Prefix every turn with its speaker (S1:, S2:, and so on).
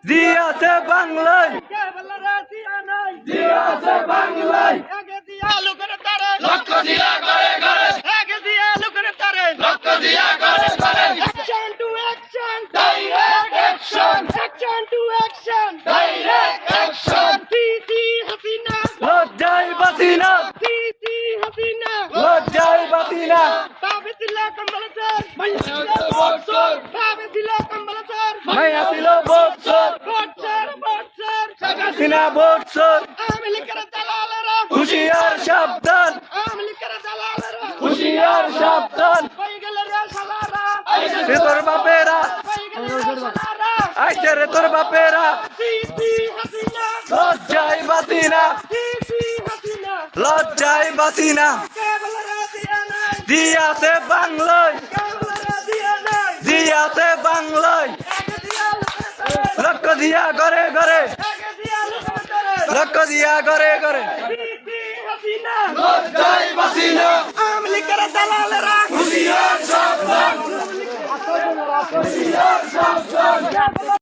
S1: দিয়াছে বাংলায়
S2: দিয়াছে বাংলায় লক্ষ দিয়া করে করে লক্ষ দিয়া করে করে ডাইরেক্ট অ্যাকশন ডাইরেক্ট অ্যাকশন
S1: লজ্জায় বাঁচি না লজ্জায় বাঁচি না
S2: বছর
S1: মাইয়া ছিল বৎসর সিনা বৎসর হুশিয়ার সাবধান হুশিয়ার সাবধান সে তোর বাপেরা আইছে রে তোর বাপেরা লজ্জায় বাঁচি না লজ্জায় বাঁচি না দিয়াছে বাংলায় দিয়াছে বাংলায় লক্ষ দিয়া করে করে লক্ষ দিয়া করে করে
S2: লজ্জায় বাঁচি না হুশিয়ার সাবধান হুশিয়ার সাবধান